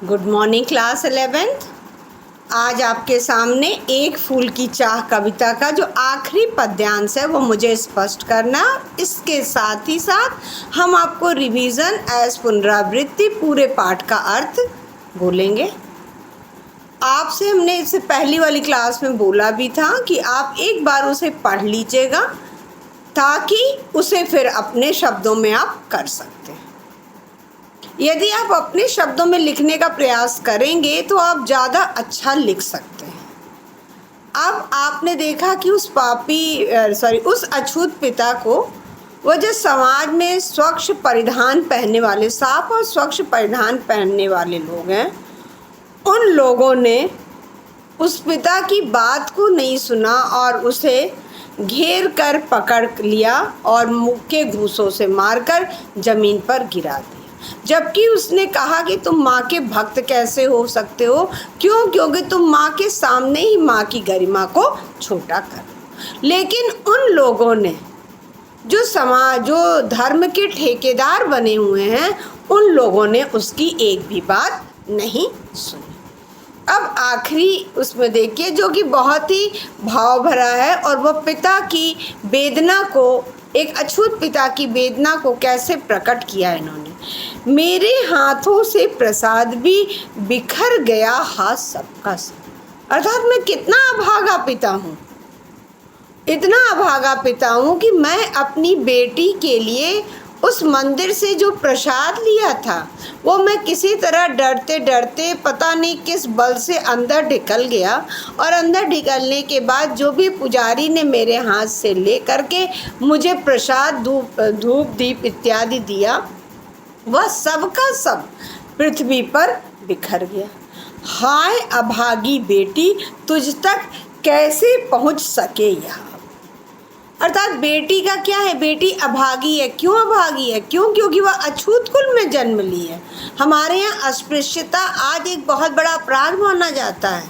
Good morning class 11th। आज आपके सामने एक फूल की चाह कविता का जो आखिरी पद्यांश है वो मुझे स्पष्ट करना। इसके साथ ही साथ हम आपको रिवीजन एज पुनरावृत्ति पूरे पाठ का अर्थ बोलेंगे। आपसे हमने इससे पहली वाली क्लास में बोला भी था कि आप एक बार उसे पढ़ लीजिएगा ताकि उसे फिर अपने शब्दों में आप कर सकते हैं। यदि आप अपने शब्दों में लिखने का प्रयास करेंगे तो आप ज़्यादा अच्छा लिख सकते हैं। अब आपने देखा कि उस अछूत पिता को वो जो समाज में स्वच्छ परिधान पहनने वाले, साफ और स्वच्छ परिधान पहनने वाले लोग हैं, उन लोगों ने उस पिता की बात को नहीं सुना और उसे घेर कर पकड़ लिया और मुँह के घूंसों से मारकर ज़मीन पर गिरा दिया। जबकि उसने कहा कि तुम माँ के भक्त कैसे हो सकते हो, क्योंकि तुम माँ के सामने ही माँ की गरिमा को छोटा कर। लेकिन उन लोगों ने जो धर्म के ठेकेदार बने हुए हैं, उन लोगों ने उसकी एक भी बात नहीं सुनी। अब आखिरी उसमें देखिए जो कि बहुत ही भाव भरा है और वह पिता की वेदना को, एक अछूत पिता की वेदना को कैसे प्रकट किया इन्होंने। मेरे हाथों से प्रसाद भी बिखर गया हाथ सबका सब। अर्थात मैं कितना अभागा पिता हूँ, इतना अभागा पिता हूँ कि मैं अपनी बेटी के लिए उस मंदिर से जो प्रसाद लिया था वो मैं किसी तरह डरते डरते पता नहीं किस बल से अंदर ढिकल गया, और अंदर ढिकलने के बाद जो भी पुजारी ने मेरे हाथ से ले करके मुझे प्रसाद धूप दीप इत्यादि दिया, वह सब का सब पृथ्वी पर बिखर गया। हाय अभागी बेटी, तुझ तक कैसे पहुँच सके यह। अर्थात बेटी का क्या है, बेटी अभागी है। क्यों अभागी है? क्योंकि वह अछूत कुल में जन्म ली है। हमारे यहाँ अस्पृश्यता आज एक बहुत बड़ा अपराध माना जाता है,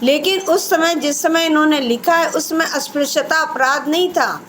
लेकिन उस समय जिस समय इन्होंने लिखा है उस समय अस्पृश्यता अपराध नहीं था।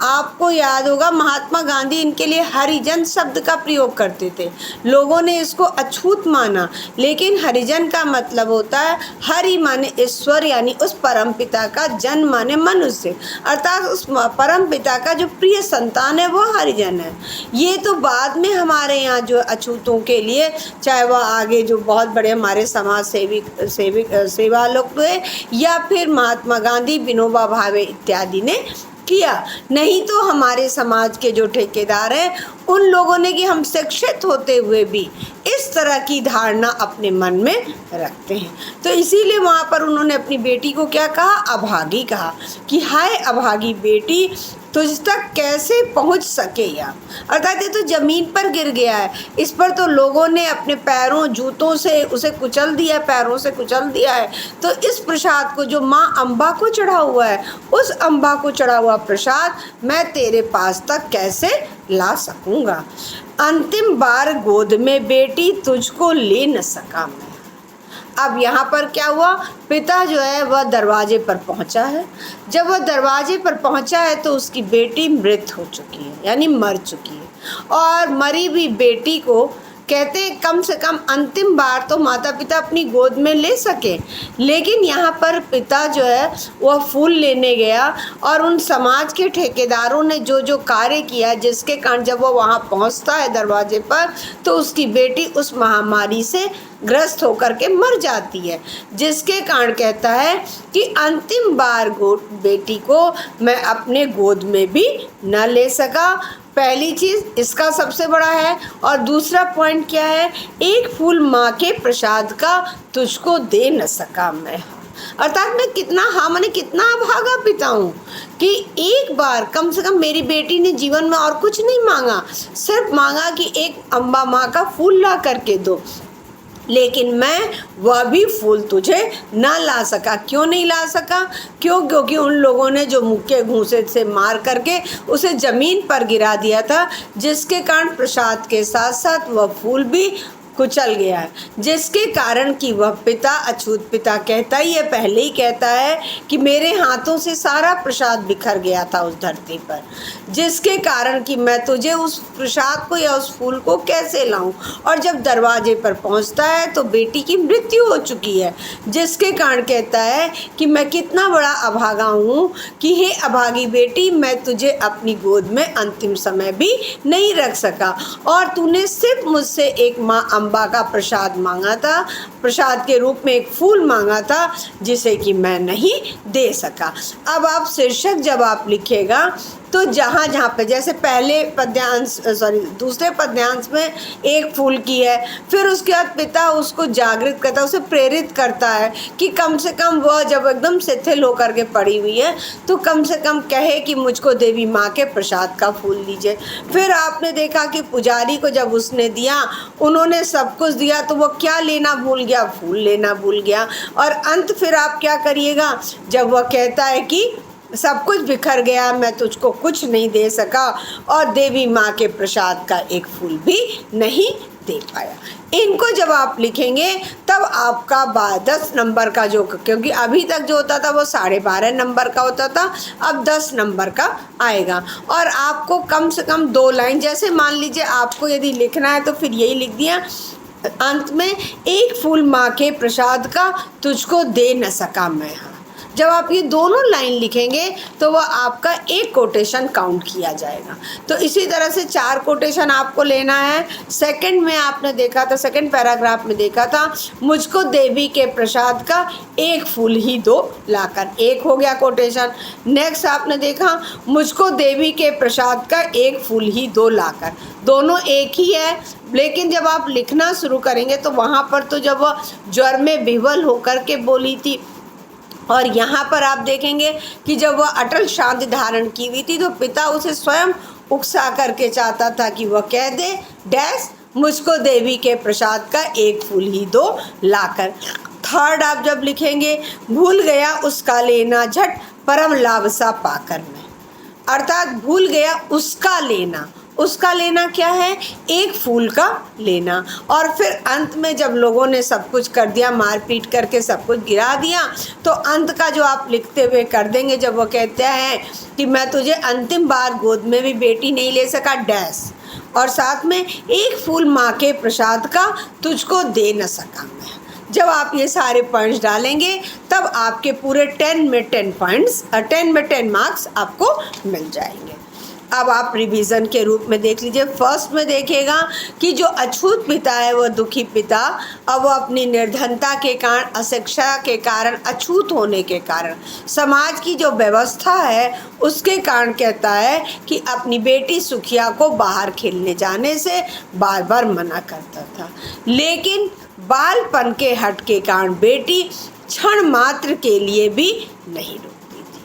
आपको याद होगा महात्मा गांधी इनके लिए हरिजन शब्द का प्रयोग करते थे। लोगों ने इसको अछूत माना, लेकिन हरिजन का मतलब होता है हरि माने ईश्वर, यानी उस परम पिता का, जन माने मनुष्य, अर्थात उस परम पिता का जो प्रिय संतान है वो हरिजन है। ये तो बाद में हमारे यहाँ जो अछूतों के लिए, चाहे वह आगे जो बहुत बड़े हमारे समाज सेवा लोग हुए या फिर महात्मा गांधी, विनोबा भावे इत्यादि ने किया, नहीं तो हमारे समाज के जो ठेकेदार हैं उन लोगों ने कि हम शिक्षित होते हुए भी इस तरह की धारणा अपने मन में रखते हैं। तो इसीलिए वहाँ पर उन्होंने अपनी बेटी को क्या कहा, अभागी कहा कि हाय अभागी बेटी, तुझ तक कैसे पहुँच सके या। अर्थात ये तो ज़मीन पर गिर गया है, इस पर तो लोगों ने अपने पैरों जूतों से उसे कुचल दिया, पैरों से कुचल दिया है। तो इस प्रसाद को जो माँ अम्बा को चढ़ा हुआ है, उस अम्बा को चढ़ा हुआ प्रसाद मैं तेरे पास तक कैसे ला सकूँगा। अंतिम बार गोद में बेटी तुझको ले न सका मैं। अब यहाँ पर क्या हुआ, पिता जो है वह दरवाजे पर पहुँचा है। जब वह दरवाजे पर पहुँचा है तो उसकी बेटी मृत हो चुकी है, यानी मर चुकी है। और मरी हुई बेटी को कहते हैं कम से कम अंतिम बार तो माता पिता अपनी गोद में ले सके, लेकिन यहाँ पर पिता जो है वह फूल लेने गया और उन समाज के ठेकेदारों ने जो जो कार्य किया, जिसके कारण जब वो वहाँ पहुँचता है दरवाजे पर तो उसकी बेटी उस महामारी से ग्रस्त होकर के मर जाती है, जिसके कारण कहता है कि अंतिम बार बेटी को मैं अपने गोद में भी न ले सका। पहली चीज़ इसका सबसे बड़ा है, और दूसरा पॉइंट क्या है, एक फूल माँ के प्रसाद का तुझको दे न सका मैं। अर्थात मैं कितना अभागा पिता हूँ कि एक बार कम से कम मेरी बेटी ने जीवन में और कुछ नहीं मांगा, सिर्फ मांगा कि एक अम्बा माँ का फूल ला करके दो, लेकिन मैं वह भी फूल तुझे ना ला सका। क्यों नहीं ला सका? क्योंकि उन लोगों ने जो मुँह के घूंसे से मार करके उसे ज़मीन पर गिरा दिया था, जिसके कारण प्रसाद के साथ साथ वह फूल भी कुचल गया है, जिसके कारण कि वह पिता, अछूत पिता कहता ही है, पहले ही कहता है कि मेरे हाथों से सारा प्रसाद बिखर गया था उस धरती पर, जिसके कारण कि मैं तुझे उस प्रसाद को या उस फूल को कैसे लाऊं। और जब दरवाजे पर पहुंचता है तो बेटी की मृत्यु हो चुकी है, जिसके कारण कहता है कि मैं कितना बड़ा अभागा हूँ कि हे अभागी बेटी, मैं तुझे अपनी गोद में अंतिम समय भी नहीं रख सका, और तूने सिर्फ मुझसे एक माँ अम्बा का प्रसाद मांगा था, प्रसाद के रूप में एक फूल मांगा था, जिसे कि मैं नहीं दे सका। अब आप शीर्षक जब आप लिखेगा तो जहाँ जहाँ पे, जैसे पहले पद्यांश दूसरे पद्यांश में एक फूल की है, फिर उसके बाद पिता उसको जागृत करता है, उसे प्रेरित करता है कि कम से कम वह जब एकदम शिथिल होकर के पड़ी हुई है तो कम से कम कहे कि मुझको देवी माँ के प्रसाद का फूल दीजिए। फिर आपने देखा कि पुजारी को जब उसने दिया, उन्होंने सब कुछ दिया, तो वो क्या लेना भूल गया, फूल लेना भूल गया। और अंत फिर आप क्या करिएगा, जब वह कहता है कि सब कुछ बिखर गया, मैं तुझको कुछ नहीं दे सका, और देवी माँ के प्रसाद का एक फूल भी नहीं दे पाया। इनको जब आप लिखेंगे तब आपका 10 नंबर का जो, क्योंकि अभी तक जो होता था वो 12.5 नंबर का होता था, अब 10 नंबर का आएगा। और आपको कम से कम 2 लाइन, जैसे मान लीजिए आपको यदि लिखना है तो फिर यही लिख दिया अंत में, एक फूल माँ के प्रसाद का तुझको दे न सका मैं। जब आप ये दोनों लाइन लिखेंगे तो वह आपका एक कोटेशन काउंट किया जाएगा। तो इसी तरह से 4 कोटेशन आपको लेना है। सेकंड में आपने देखा था, सेकंड पैराग्राफ में देखा था, मुझको देवी के प्रसाद का एक फूल ही दो लाकर, एक हो गया कोटेशन। नेक्स्ट आपने देखा, मुझको देवी के प्रसाद का एक फूल ही दो लाकर, दोनों एक ही है। लेकिन जब आप लिखना शुरू करेंगे तो वहाँ पर तो जब वह ज्वर में विह्वल होकर के बोली थी, और यहाँ पर आप देखेंगे कि जब वह अटल शांति धारण की हुई थी तो पिता उसे स्वयं उकसा करके चाहता था कि वह कह दे डैश, मुझको देवी के प्रसाद का एक फूल ही दो लाकर। थर्ड आप जब लिखेंगे, भूल गया उसका लेना झट परम लाभ सा पाकर मैं, अर्थात भूल गया उसका लेना, उसका लेना क्या है, एक फूल का लेना। और फिर अंत में जब लोगों ने सब कुछ कर दिया, मार पीट करके सब कुछ गिरा दिया, तो अंत का जो आप लिखते हुए कर देंगे, जब वो कहते हैं कि मैं तुझे अंतिम बार गोद में भी बेटी नहीं ले सका डैश, और साथ में एक फूल माँ के प्रसाद का तुझको दे न सका मैं। जब आप ये सारे पॉइंट्स डालेंगे तब आपके पूरे 10 में 10 पॉइंट्स, 10 में 10 मार्क्स आपको मिल जाएंगे। अब आप रिवीजन के रूप में देख लीजिए। फर्स्ट में देखिएगा कि जो अछूत पिता है वह दुखी पिता, अब वो अपनी निर्धनता के कारण, अशिक्षा के कारण, अछूत होने के कारण, समाज की जो व्यवस्था है उसके कारण कहता है कि अपनी बेटी सुखिया को बाहर खेलने जाने से बार बार मना करता था। लेकिन बालपन के हट के कारण बेटी क्षण मात्र के लिए भी नहीं रुकती थी,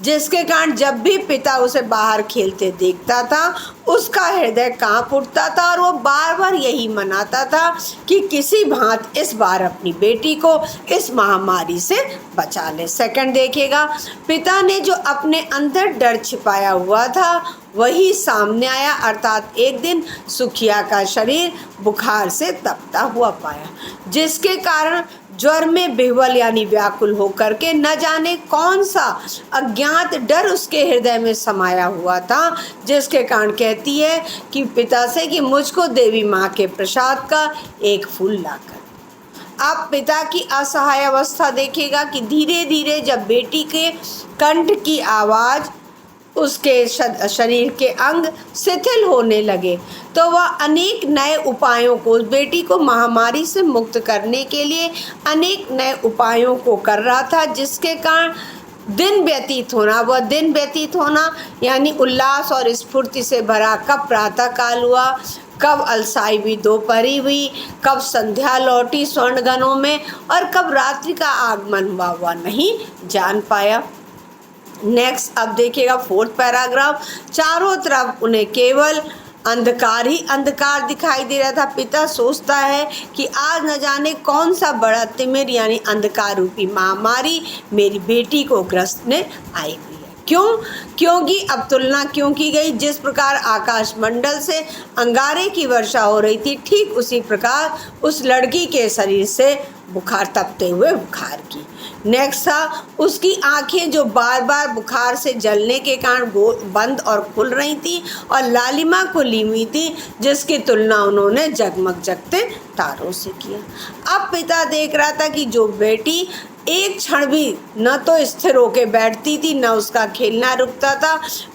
जिसके कारण जब भी पिता उसे बाहर खेलते देखता था उसका हृदय कांप उठता था, और वो बार बार यही मनाता था कि किसी भांत इस बार अपनी बेटी को इस महामारी से बचा ले। सेकंड देखिएगा, पिता ने जो अपने अंदर डर छिपाया हुआ था वही सामने आया, अर्थात एक दिन सुखिया का शरीर बुखार से तपता हुआ पाया, जिसके कारण ज्वर में विह्वल यानी व्याकुल होकर के न जाने कौन सा अज्ञात डर उसके हृदय में समाया हुआ था, जिसके कारण कहती है कि पिता से कि मुझको देवी माँ के प्रसाद का एक फूल लाकर। आप पिता की असहाय अवस्था देखिएगा कि धीरे धीरे जब बेटी के कंठ की आवाज़, उसके शरीर के अंग शिथिल होने लगे तो वह अनेक नए उपायों को, बेटी को महामारी से मुक्त करने के लिए अनेक नए उपायों को कर रहा था, जिसके कारण दिन व्यतीत होना, वह दिन व्यतीत होना यानी उल्लास और स्फूर्ति से भरा, कब प्रातः काल हुआ, कब अलसाई हुई दोपहरी हुई, कब संध्या लौटी स्वर्णगनों में, और कब रात्रि का आगमन हुआ वह नहीं जान पाया। नेक्स्ट अब देखिएगा फोर्थ पैराग्राफ, चारों तरफ उन्हें केवल अंधकार ही अंधकार दिखाई दे रहा था। पिता सोचता है कि आज न जाने कौन सा बड़ा तिमिर यानी अंधकार रूपी महामारी मेरी बेटी को ग्रस्त ने आई हुई है, क्यों? क्योंकि अब तुलना क्यों की गई? जिस प्रकार आकाश मंडल से अंगारे की वर्षा हो रही थी, ठीक उसी प्रकार उस लड़की के शरीर से बुखार, तपते हुए बुखार की। नेक्स्ट था उसकी आंखें जो बार बार बुखार से जलने के कारण बंद और खुल रही थी और लालिमा को ली हुई थी, जिसकी तुलना उन्होंने जगमग जगते तारों से किया। अब पिता देख रहा था कि जो बेटी एक क्षण भी न तो स्थिर होकर बैठती थी, न उसका खेलना रुकता था,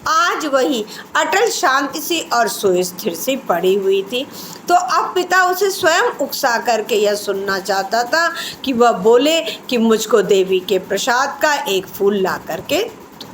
आज वही अटल शांति सी और सुस्थिर सी पड़ी हुई थी। तो अब पिता उसे स्वयं उकसा करके यह सुनना चाहता था कि वह बोले कि मुझको देवी के प्रसाद का एक फूल ला करके दो।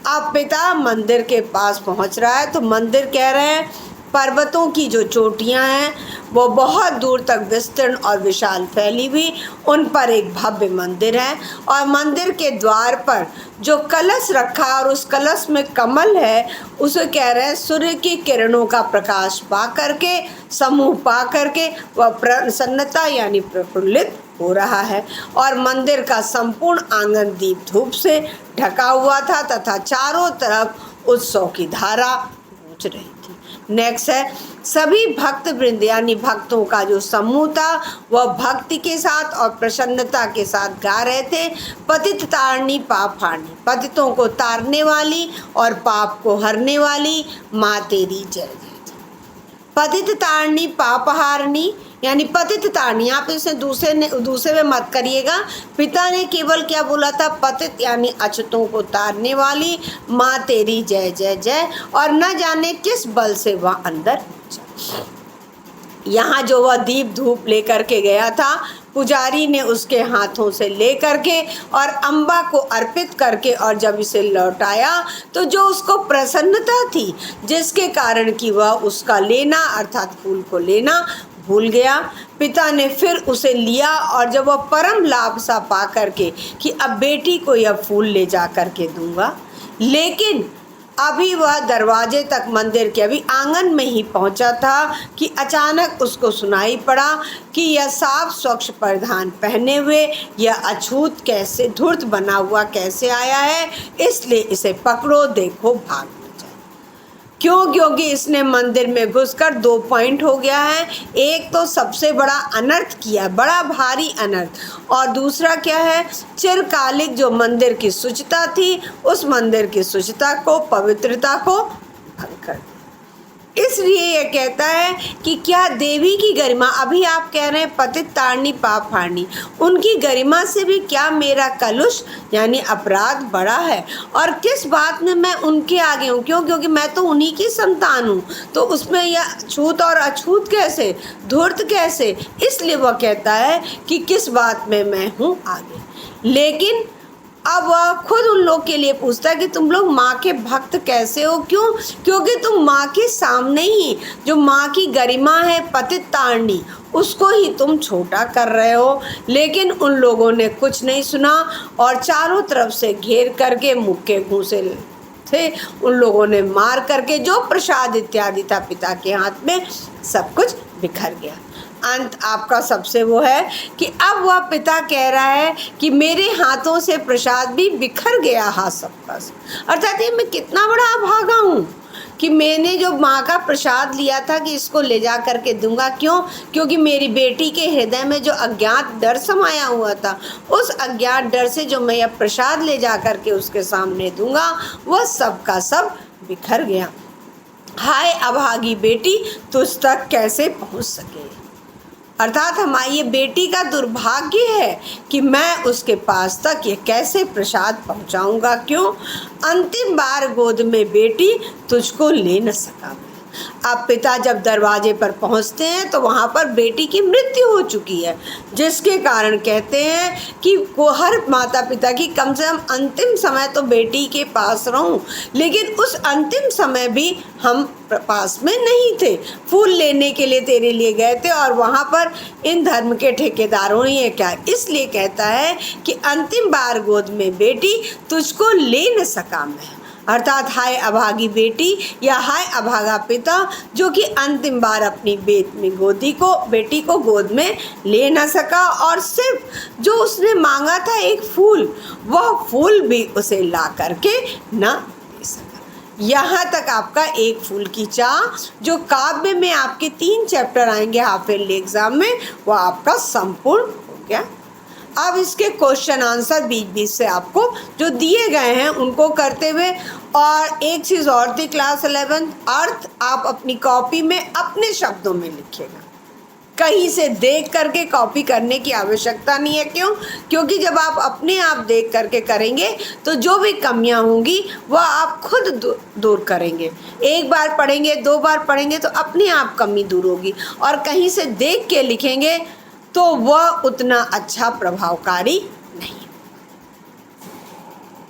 अब पिता मंदिर के पास पहुंच रहा है, तो मंदिर कह रहे हैं पर्वतों की जो चोटियां हैं वो बहुत दूर तक विस्तीर्ण और विशाल फैली हुई, उन पर एक भव्य मंदिर है और मंदिर के द्वार पर जो कलश रखा और उस कलश में कमल है, उसे कह रहे हैं सूर्य की किरणों का प्रकाश पा करके, समूह पा करके वह प्रसन्नता यानी प्रफुल्लित हो रहा है। और मंदिर का संपूर्ण आंगन दीप धूप से ढका हुआ था तथा चारों तरफ उत्सव की धारा गूंज रही थी। नेक्स्ट है सभी भक्त वृंद यानी भक्तों का जो समूह था वह भक्ति के साथ और प्रसन्नता के साथ गा रहे थे, पतित तारणी पाप हारणी, पतितों को तारने वाली और पाप को हरने वाली माँ तेरी जय जय। पतित तारणी पाप हारणी यानी पतित तारणी, आप इसे दूसरे में मत करिएगा। पिता ने केवल क्या बोला था? पतित यानी अछूतों को तारने वाली माँ तेरी जय जय जय। और न जाने किस बल से वह अंदर यहाँ जो वह दीप धूप लेकर के गया था, पुजारी ने उसके हाथों से ले करके और अम्बा को अर्पित करके और जब इसे लौटाया तो जो उसको प्रसन्नता थी, जिसके कारण कि वह उसका लेना अर्थात फूल को लेना भूल गया, पिता ने फिर उसे लिया और जब वह परम लाभ सा पा करके कि अब बेटी को यह फूल ले जा करके दूंगा, लेकिन अभी वह दरवाजे तक मंदिर के अभी आंगन में ही पहुंचा था कि अचानक उसको सुनाई पड़ा कि यह साफ स्वच्छ परिधान पहने हुए यह अछूत कैसे धूर्त बना हुआ कैसे आया है, इसलिए इसे पकड़ो, देखो भाग न जाए। क्यों? क्योंकि इसने मंदिर में घुसकर 2 पॉइंट हो गया है। एक तो सबसे बड़ा अनर्थ किया, बड़ा भारी अनर्थ, और दूसरा क्या है? चिरकालिक जो मंदिर की शुचिता थी, उस मंदिर की शुचिता को, पवित्रता को भंग कर दिया। इसलिए यह कहता है कि क्या देवी की गरिमा, अभी आप कह रहे हैं पतित तारणी पाप हारणी, उनकी गरिमा से भी क्या मेरा कलुष यानी अपराध बड़ा है? और किस बात में मैं उनके आगे हूँ? क्यों? क्योंकि मैं तो उन्हीं की संतान हूँ, तो उसमें यह छूत और अछूत कैसे, धूर्त कैसे? इसलिए वह कहता है कि किस बात में मैं हूँ आगे। लेकिन अब वह खुद उन लोग के लिए पूछता है कि तुम लोग माँ के भक्त कैसे हो? क्यों? क्योंकि तुम माँ के सामने ही जो माँ की गरिमा है पतित तारणी, उसको ही तुम छोटा कर रहे हो। लेकिन उन लोगों ने कुछ नहीं सुना और चारों तरफ से घेर करके मुक्के घूंसे थे, उन लोगों ने मार करके जो प्रसाद इत्यादि था पिता के हाथ में, सब कुछ बिखर गया। अंत आपका सबसे वो है कि अब वह पिता कह रहा है कि मेरे हाथों से प्रसाद भी बिखर गया हाथ सबका, अर्थात ये मैं कितना बड़ा अभागा हूँ कि मैंने जो माँ का प्रसाद लिया था कि इसको ले जा करके दूंगा। क्यों? क्योंकि मेरी बेटी के हृदय में जो अज्ञात डर समाया हुआ था, उस अज्ञात डर से जो मैं यह प्रसाद ले जा करके उसके सामने दूंगा, वह सब का सब बिखर गया। हाय अभागी बेटी, तुझ तक कैसे पहुँच सके? अर्थात हमारी ये बेटी का दुर्भाग्य है कि मैं उसके पास तक ये कैसे प्रसाद पहुंचाऊंगा। क्यों? अंतिम बार गोद में बेटी तुझको ले न सका। अब पिता जब दरवाजे पर पहुंचते हैं तो वहाँ पर बेटी की मृत्यु हो चुकी है, जिसके कारण कहते हैं कि हर माता पिता की कम से कम अंतिम समय तो बेटी के पास रहूं, लेकिन उस अंतिम समय भी हम पास में नहीं थे। फूल लेने के लिए तेरे लिए गए थे और वहाँ पर इन धर्म के ठेकेदारों ने क्या, इसलिए कहता है कि अंतिम बार गोद में बेटी तुझको ले न सका मैं। अर्थात हाय अभागी बेटी या हाय अभागा पिता, जो कि अंतिम बार अपनी बेटी को गोद में ले न सका, और सिर्फ जो उसने मांगा था एक फूल, वह फूल भी उसे ला करके न दे सका। यहाँ तक आपका एक फूल की चाह, जो काव्य में आपके 3 चैप्टर आएंगे हाफ ईयरली एग्जाम में, वह आपका संपूर्ण हो गया। अब इसके क्वेश्चन आंसर बीच बीच से आपको जो दिए गए हैं उनको करते हुए, और एक चीज़ और थी क्लास 11 अर्थ आप अपनी कॉपी में अपने शब्दों में लिखिएगा, कहीं से देख करके कॉपी करने की आवश्यकता नहीं है। क्यों? क्योंकि जब आप अपने आप देख करके करेंगे तो जो भी कमियां होंगी वह आप खुद दूर करेंगे। एक बार पढ़ेंगे, 2 बार पढ़ेंगे तो अपने आप कमी दूर होगी, और कहीं से देख के लिखेंगे तो वह उतना अच्छा प्रभावकारी